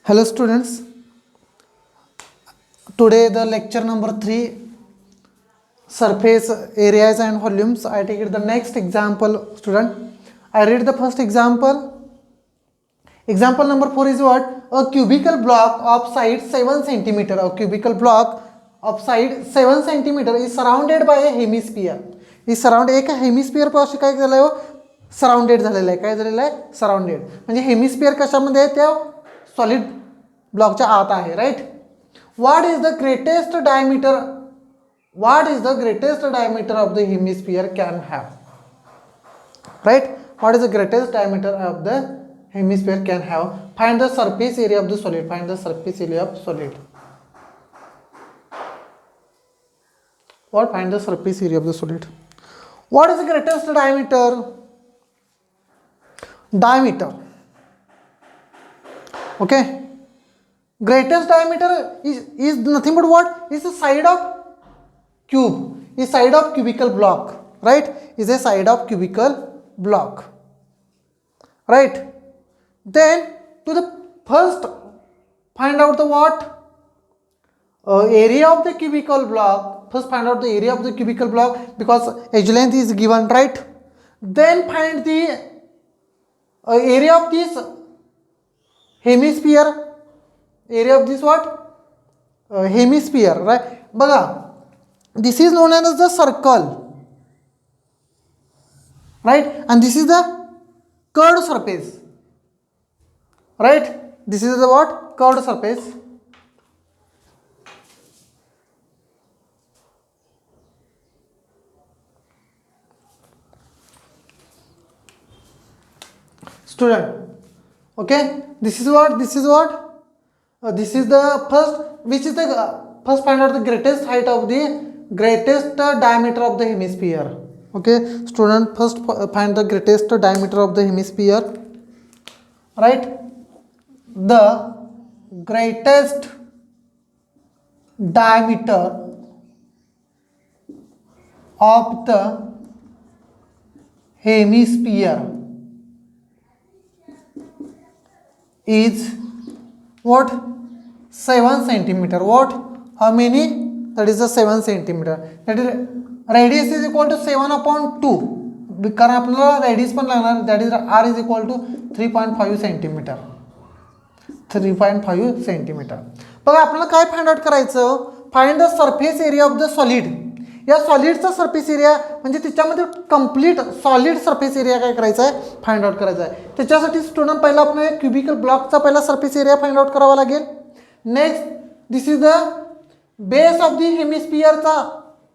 Hello students, today the lecture number 3, surface areas and volumes. I take it the next example student. I read the first example. Example number 4 is what? A cubical block of side 7 centimeter. A cubical block of side 7 centimeter is surrounded by a hemisphere. is surround एक hemisphere पाशी काय झालं आहे surrounded झालेलं आहे. काय झालेलं आहे सराउंडेड म्हणजे हेमिस्फियर कशामध्ये आहे त्या सॉलिड ब्लॉकच्या आत आहे. Right. What is the greatest diameter of the hemisphere can have? Right. What is the greatest diameter of the hemisphere can have? Find the surface area of the solid. Find the surface area of solid. What? Find the surface area of the solid. What is the greatest diameter? Diameter. Okay. Greatest diameter is nothing but what? Is the side of cube. Is side of cubical block. Right. Is a side of cubical block. Right. Then to the first find out the what? Area of the cubical block. First find out the area of the cubical block because edge length is given, right? Then find the area of this hemisphere. Area of this what? Hemisphere, right? Baga, this is known as the circle, right? And this is the curved surface, right? This is the what? Curved surface. Student, okay, this is what? This is the first, which is the first find out the greatest height of the greatest diameter of the hemisphere. Okay, student, first find the greatest diameter of the hemisphere. Right. The greatest diameter of the hemisphere is what? 7 centimeter. What? How many? That is the 7 centimeter. That is radius is equal to 7/2. कारण आपल्याला radius पण लागणार. That is r is equal to 3.5 centimeter. 3.5 centimeter. बघा आपल्याला काय find out करायचं? Find the surface area of the solid. या सॉलिडचा surface area म्हणजे त्याच्यामध्ये कंप्लीट सॉलिड सरफेस एरिया काय करायचा आहे? फाइंड आउट करायचा आहे. त्याच्यासाठी स्टुडंट पहिला आपण क्युबिकल ब्लॉकचा पहिला सरफेस एरिया फाइंड आउट करावा लागेल. Next this is the base of the हेमिस्फियरचा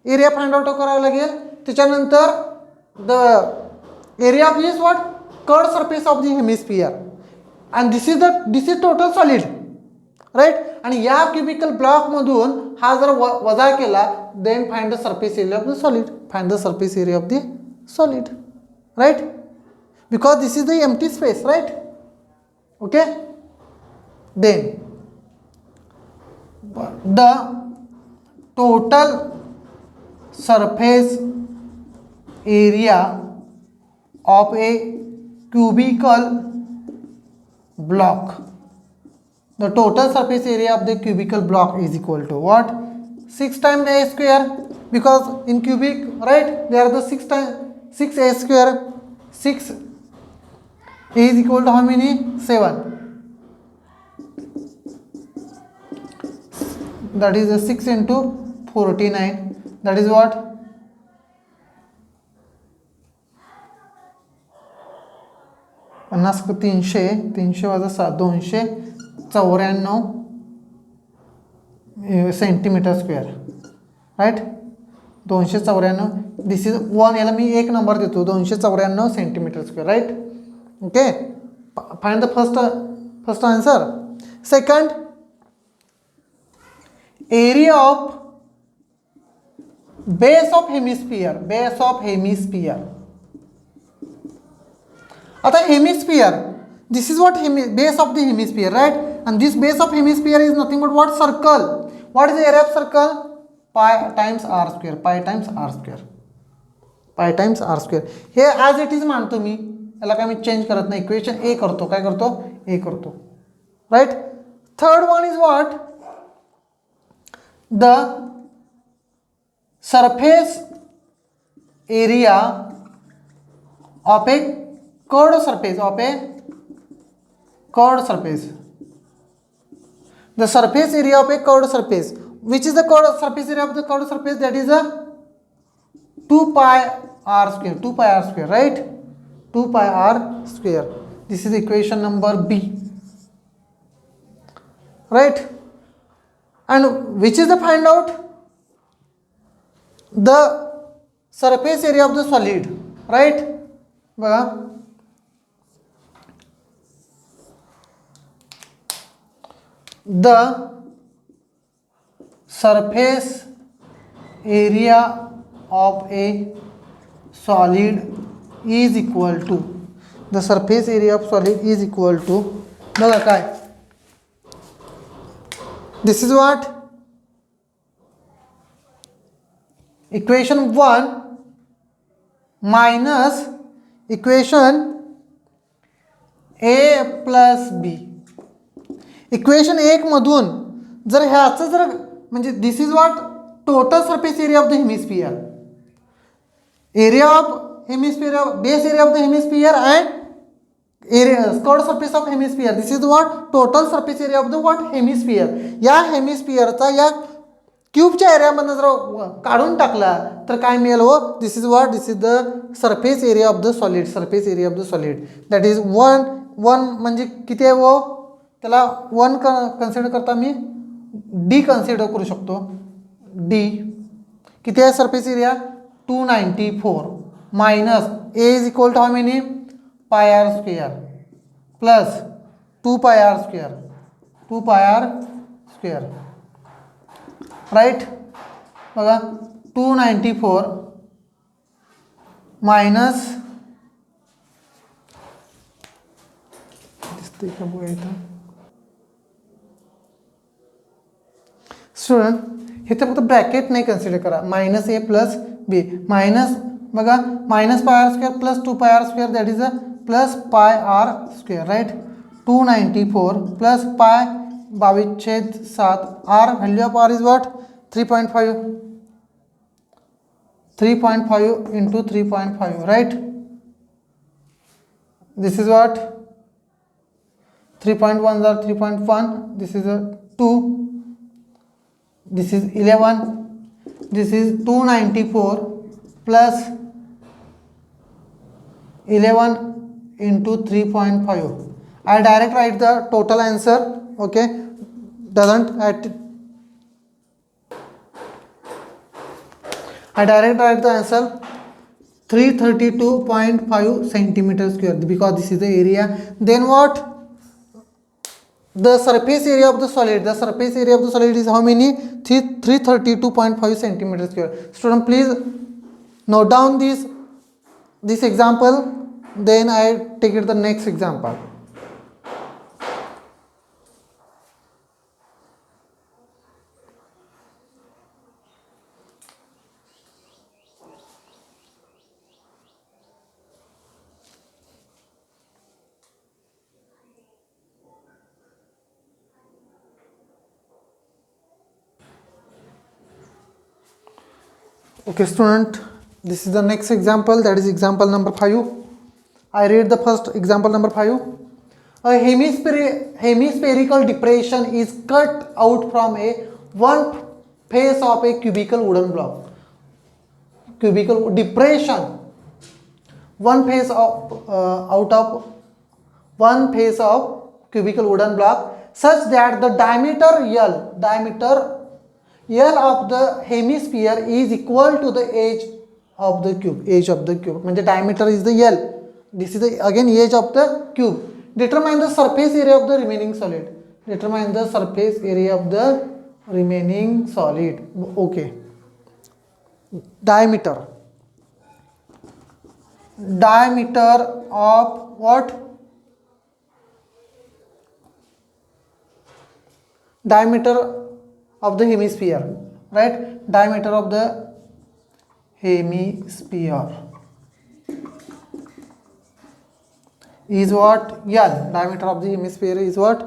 एरिया फाइंड आउट करावा लागेल. त्याच्यानंतर the area of this what? Curved surface of the hemisphere. And this is total solid, right. आणि या क्युबिकल ब्लॉक मधून हा जर वजा केला then find the surface area of the solid. Find the surface area of the solid, right. Because this is the empty space, right. Okay. Then the total surface area of A cubical block. The total surface area of the cubical block is equal to what? 6 times a square, because in cubic, right, there are the 6 a square. 6 is equal to how many? 7. That is 6 into 49. That is what? 50 300 वजा 294 centimetre square, right. 294. This is 1. याला मी एक number देतो. 294 centimetre square, right. Okay. Find the first answer. Second, area of base of hemisphere. आता hemisphere, this is what base of the hemisphere, right? And this base of hemisphere is nothing but what? Circle. What is the area of circle? Pi times r square. Pi times r square. हे as it is मानतो मी. याला काय मी change करत नाही. Equation ए करतो. काय करतो? ए करतो, right. Third one is what? The surface area of a curved surface, the surface area of a curved surface. Which is the curved surface area of the curved surface? That is a 2 pi r square, right? 2 pi r square. This is equation number B, right? And which is the find out? The surface area of the solid, right? The surface area of a solid is equal to, the surface area of solid is equal to, बघा काय, this is what? Equation 1 minus equation A plus B. Equation 1 मधून जर ह्याचं जर म्हणजे this is what total surface area of the hemisphere, area of hemisphere, base area of the hemisphere and area curved surface of hemisphere. This is what total surface area of the what hemisphere. या हेमिस्फियरचा या क्यूबच्या एरियामधनं जर काढून टाकला तर काय मिळेल हो? This is what, this is the surface area of the solid, surface area of the solid. That is 1 म्हणजे किती आहे हो? त्याला 1 कन्सिडर करता मी डी कन्सिडर करू शकतो. डी किती आहे surface area? 294 minus A is equal to how many? Pi r square plus 2 pi r square, 2 pi r square, right. बघा 294 मायनस दिसते का बघा इथं स्टुडंट, हे तर फक्त ब्रॅकेट नाही कन्सिडर करा. Minus A plus B minus, बघा minus pi r square plus 2 pi r square, that is a plus pi r square, right. 294 plus pi 22/7 आर, value of r is what? 3.5, 3.5 into 3.5, right. This is what 3.1 are 3.1, this is a 2, this is 11, this is 294 plus 11 into 3.5. I direct write the total answer, okay, doesn't at I direct write the answer 332.5 centimeter square because this is the area. Then what? The surface area of the solid, the surface area of the solid is how many? 332.5 centimeter square. Student, please note down this example, then I take it the next example. Okay student, this is the next example, that is example number 5. I read the first example number 5. A hemispherical depression is cut out from one face of a cubical wooden block. Cubical depression, one face of out of one face of cubical wooden block such that the diameter L of the hemisphere is equal to the edge of the cube. म्हणजे diameter is the L. This is the again edge of the cube. Determine the surface area of the remaining solid. Determine the surface area of the remaining solid. Okay. Diameter of what? Diameter of the hemisphere, right? Diameter of the hemisphere is what? L. Diameter of the hemisphere is what?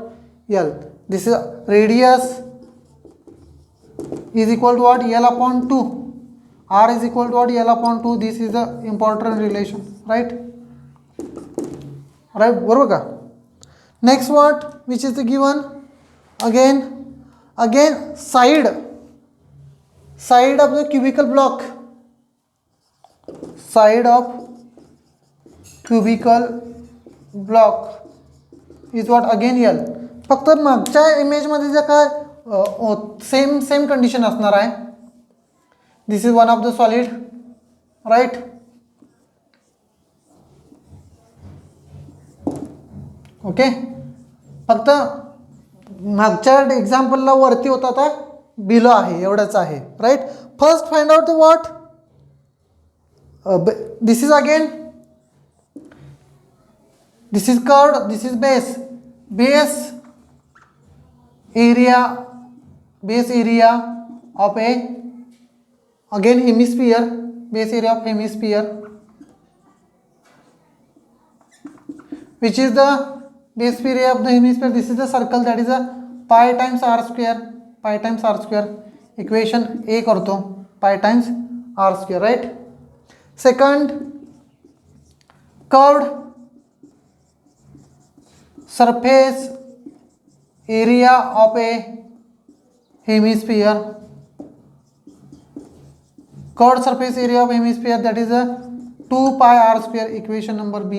L. this is radius is equal to what? L upon 2. R is equal to what? L upon 2. This is the important relation, right? Right, बरोबर का? Next what? Which is the given? Again side of the cubical block. Side of cubical block is what? Again L. फक्त मागच्या इमेजमध्ये जे काय same condition असणार आहे. This is one of the solid, right. Okay, फक्त मागच्या एक्झाम्पलला वरती होता, आता बिलो आहे, एवढंच आहे, right. First find out the what. This is again, this is curve, this is base area of a again hemisphere, base area of hemisphere, which is the base area of the hemisphere. This is the circle, that is a pi times r square. Equation A करतो, pi times r square, right. Second, curved surface area of a hemisphere, curved surface area of hemisphere, that is a 2 pi r square. Equation number B.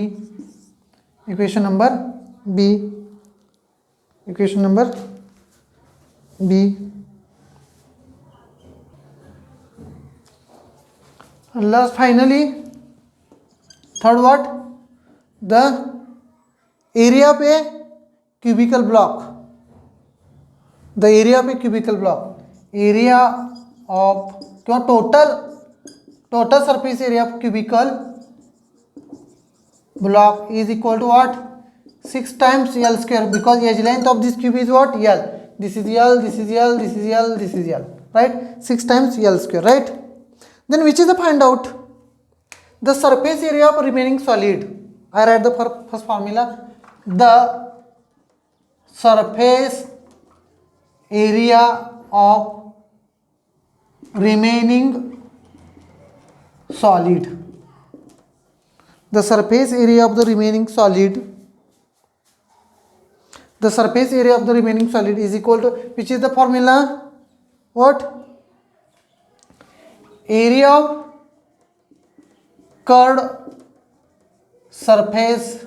And last, finally, third what? The area of a cubical block. The area of a cubical block, area of total surface area of cubical block is equal to what? 6 times L square, because edge length of this cube is what? L. This is L, this is L, this is L, this is L, right? 6 times L square, right? Then which is the find out? The surface area of remaining solid. I write the first formula. The surface area of remaining solid. The surface area of the remaining solid. The surface area of the remaining solid is equal to, which is the formula? What? Area of curved surface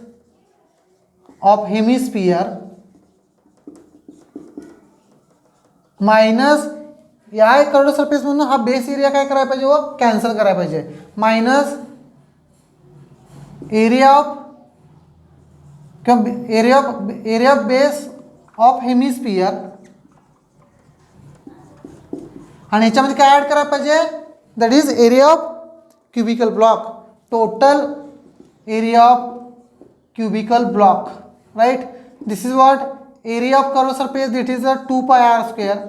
of hemisphere minus या curved surface म्हणून हा base area काय करायला पाहिजे, व cancel करायला पाहिजे, minus area of base of hemisphere, आणि याच्यामध्ये काय ऍड करायला पाहिजे, that is area of cubical block, total area of cubical block, right. This is what? area of curved surface, that is a 2 pi r square,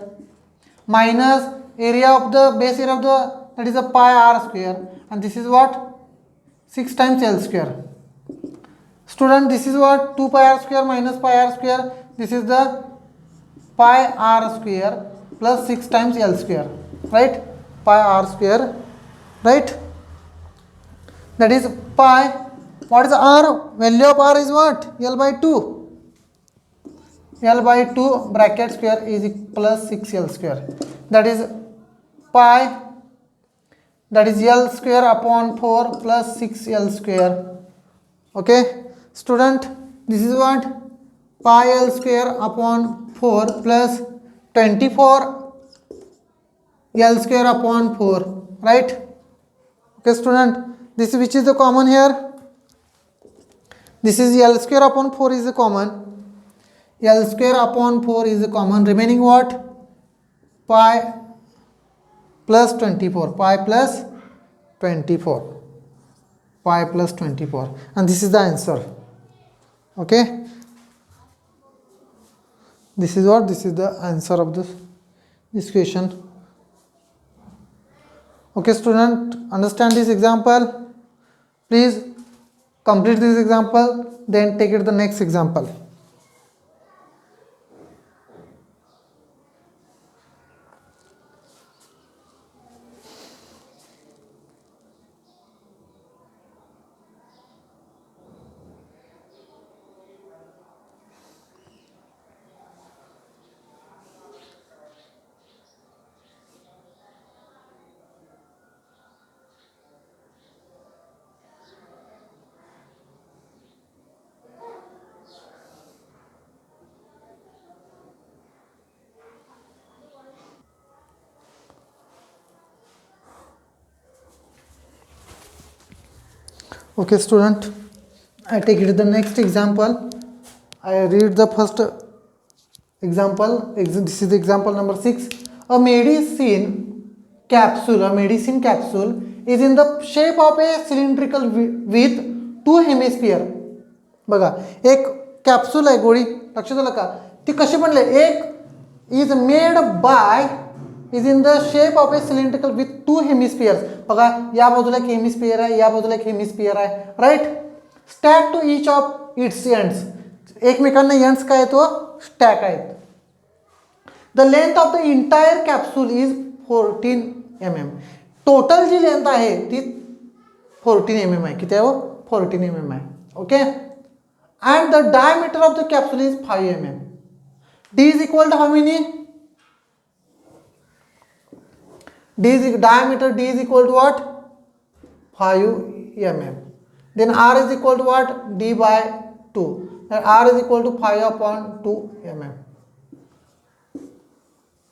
minus area of the base area of the, that is a pi r square, and this is what? 6 times L square. Student, this is what? 2 pi r square minus pi r square, this is the pi r square plus 6 times L square, right? Pi r square, right? That is pi. What is r? Value of r is what? L by 2. L by 2 bracket square is plus 6L square, that is pi, that is L square upon 4 plus 6L square. Okay, student, this is what? Pi L square upon 4 plus 24 L square upon 4, right? Okay, student, this which is the common here? This is L square upon 4 is the common. L square upon 4 is the common. Remaining what? Pi plus 24. Pi plus 24. Pi plus 24. And this is the answer. Okay. This is what? This is the answer of this question. Okay, student, understand this example. Please complete this example, then take it to the next example. Okay, student, I take it to the next example. I read the first example. This is the example number 6. A medicine capsule is in the shape of a cylindrical with two hemisphere. बघा, एक capsule आहे गोळी, लक्षात आलं का? ती कशी बनले? एक is made by is in the shape of A cylindrical with to hemispheres. बघा, या बाजूला एक हेमिस्फियर आहे, या बाजूला एक हेमिस्फियर आहे, right. Stack to each of its ends. एकमेकांना एंड्स काय तो स्टॅक आहेत. The length of the entire capsule is 14 mm. Total जी लेंथ आहे ती 14 mm आहे. किती आहे? 14 mm आहे. Okay. And the diameter of the capsule is 5 mm. D is equal to how many? Diameter D is equal to what? 5 mm. Then R is equal to what? D by 2. And R is equal to 5 upon 2 mm.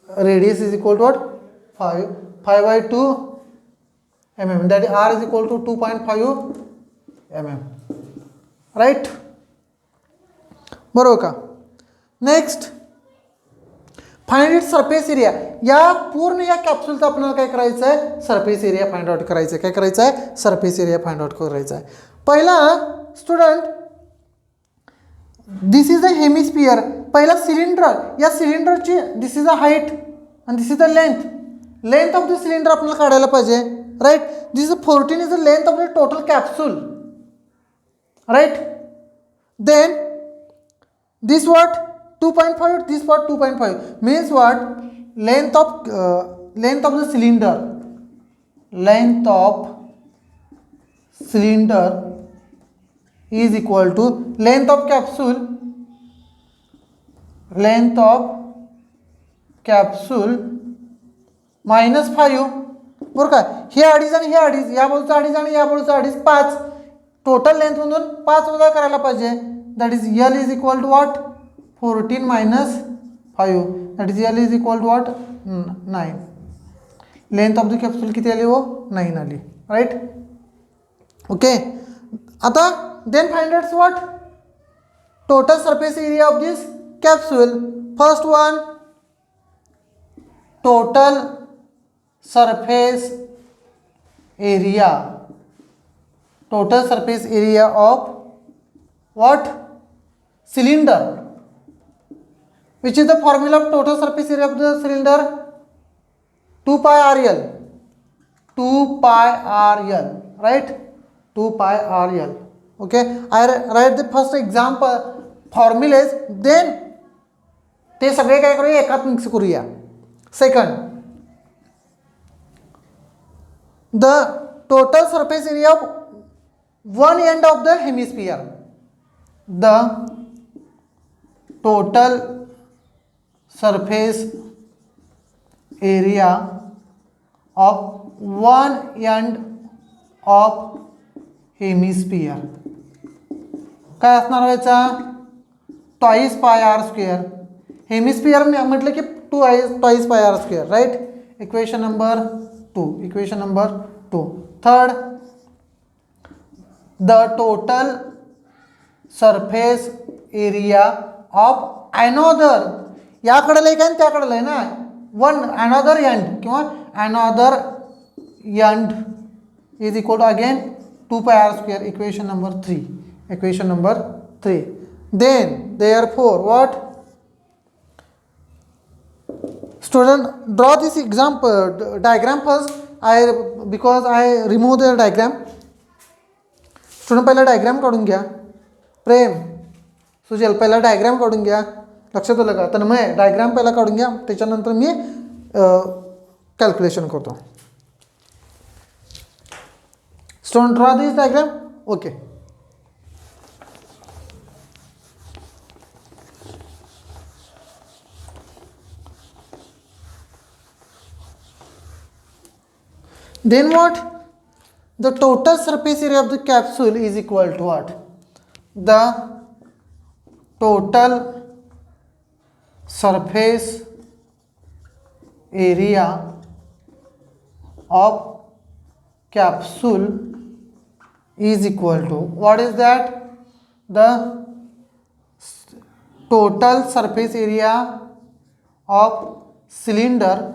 Radius is equal to what? 5 by 2 mm. That is R is equal to 2.5 mm. Right? बरोबर का? Next, find it surface area. या पूर्ण या कॅप्सूलचा आपल्याला काय करायचं आहे? Surface area find out करायचं आहे. काय करायचं आहे? सरफेस एरिया फाइंड आउट करायचा आहे. पहिला student, this is the hemisphere. पहिला सिलेंडर, या सिलेंडरची दिस इज अ हाईट आणि this is the length. Length of the cylinder आपल्याला काढायला पाहिजे, right. This is 14 is the length of the total capsule, right. Then this what? 2.5. This what? 2.5 means what? Length of the cylinder. Length of cylinder is equal to length of capsule. Length of capsule minus 5. बरोबर का? हे अडीच आणि हे अडीच, या बाजूचा अडीच आणि या बाजूचा अडीच, 5. टोटल लेंथ मधून 5 वजा करायला पाहिजे. That is L is equal to what? 14 minus 5. That is L is equal to what? 9. Length of the capsule किती आली हो? 9 आली, right? Okay. आता then find out what? Total surface area of this capsule. First one, total surface area. Total surface area of what? Cylinder. Which is the formula of total surface area of the cylinder? 2 pi RL. 2 pi RL, right? 2 pi RL. Okay. I write the first example formulas. Then ते सगळे काय करूया? एकात mix करूया. Second, the total surface area of one end of the hemisphere. The total surface area of one end of hemisphere काय असणार व्हायचा? Twice pi r square. Hemisphere म्हटलं की twice pi r square, right. Equation number 2. Third, the total surface area of another. याकडे एक आहे त्याकडे आहे ना, वन अनॉदर एंड किंवा another end is equal to again 2 pi r square. Equation number 3. Then therefore what? Student, draw this example diagram first. Because I remove the diagram. Student पहिला diagram काढून घ्या. प्रेम, सुजल पहिला डायग्राम काढून घ्या. लक्षात आलं का? तन्मय डायग्राम पहिला काढून घ्या, त्याच्यानंतर मी कॅल्क्युलेशन करतो. Student, draw this diagram. Okay. Then what? The total surface area of the capsule is equal to what? The total surface area of capsule is equal to, what is that? The total surface area of cylinder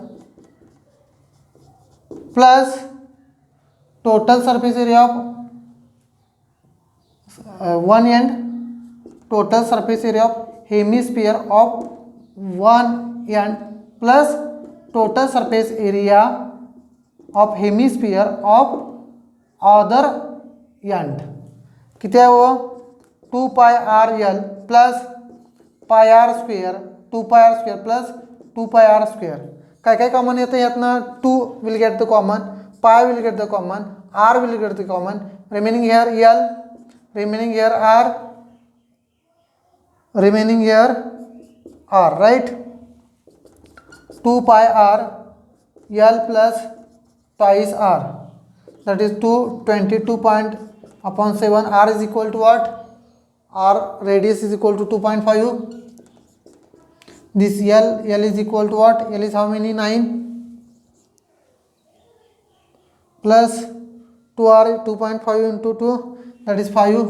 plus total surface area of one end, total surface area of hemisphere of one end plus total surface area of hemisphere of other end. किती आहे हो? 2 pi r l plus pi r square, 2 pi r square plus 2 pi r square. काय काय common येतं यातनं? 2 will get the common, pi will get the common, r will get the common, remaining here l, remaining here r, remaining here r, right? 2 pi r l plus twice r, that is 222.7. r is equal to what? R radius is equal to 2.5. This l is equal to what? L is how many? 9 plus 2r, 2.5 into 2, that is 5,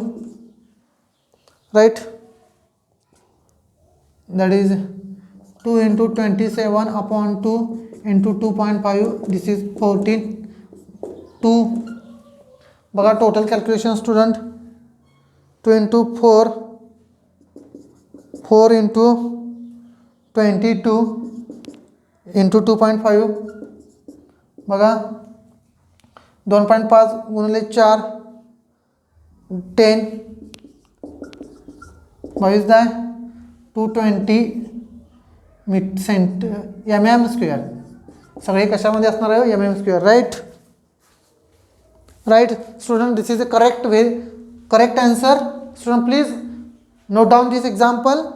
right? That is 2 into 27 upon 2 into 2.5, this is 14. 2 बघा total calculation student. 2 into 4, 4 into 22 into 2.5 बघा 2.5 गुणिले 4 10 22 आहे 220 mm square. सगळे कशामध्ये असणार आहे? mm square, right? Right student, this is a correct answer. Student, please note down this example.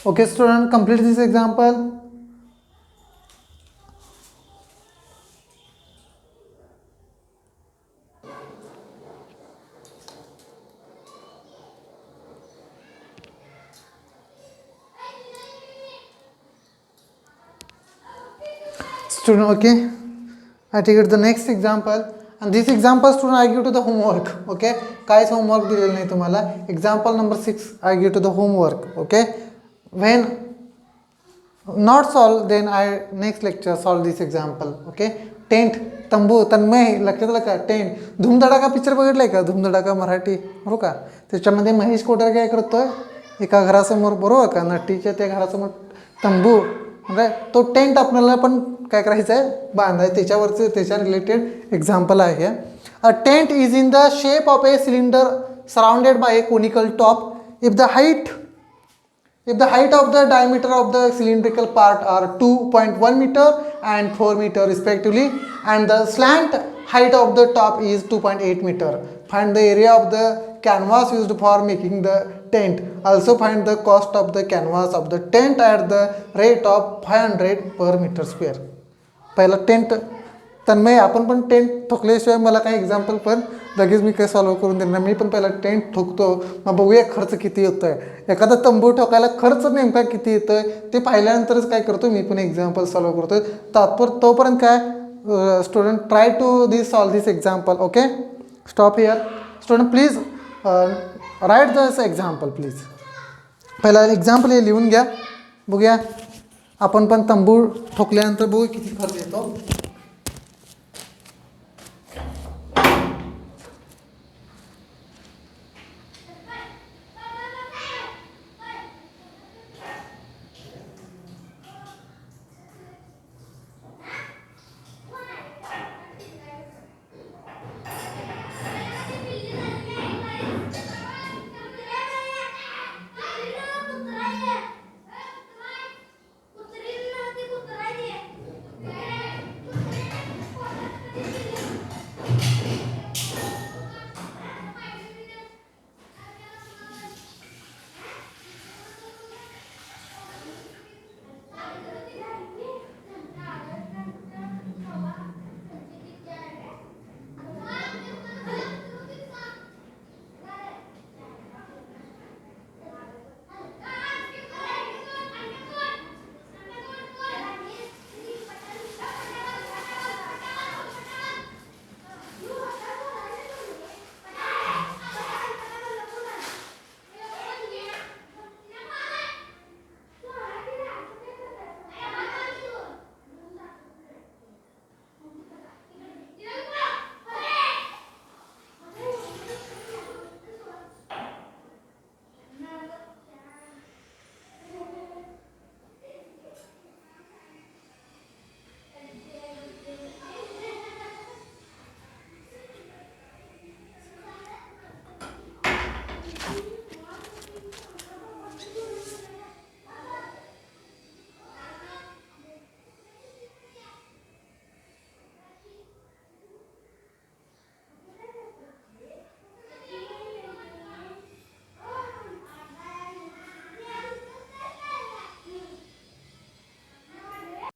Okay student, complete this example. Student, okay, I take it the next example, and this example student I give to the homework. Okay, काहीच homework दिलेलं नाही तुम्हाला. Example number 6 I give to the homework. Okay, when not solve, then I next lecture solve this example. Okay, tent, तंबू, तन्मय, लक्षात आलं का? Tent, Dhoomdhadaka picture बघितलाय का? धूमधडाका मराठी, बरोबर का? त्याच्यामध्ये महेश कोठारे काय करतोय? एका घरासमोर, बरोबर का, नटीच्या त्या घरासमोर तंबू, म्हणजे तो टेंट आपल्याला पण काय करायचं आहे? बांधायचं. त्याच्यावरचं त्याच्या रिलेटेड एक्झाम्पल आहे. A tent is in the shape of a cylinder surrounded by a conical top. If the height of the diameter of the cylindrical part are 2.1 meter and 4 meter respectively, and the slant height of the top is 2.8 meter, find the area of the canvas used for making the tent. Also find the cost of the canvas of the tent at the rate of 500 per meter square. पहिला tent, तन्मय आपण पण tent ठोकल्याशिवाय मला काही example पण लगेच मी काही solve करून देणार. मी पण पहिला टेंट ठोकतो, मग बघूया खर्च किती येतो आहे. एखादा तंबू ठोकायला खर्च नेमका किती येतो आहे ते पाहिल्यानंतरच काय करतो मी पण एक्झाम्पल सॉल्व्ह करतो. तोपर्यंत काय student, try to solve this example. Okay, stop here. Student please write this example please. पहिला एक्झाम्पल हे लिहून घ्या, बघूया आपण पण तंबू ठोकल्यानंतर बघू किती खर्च येतो.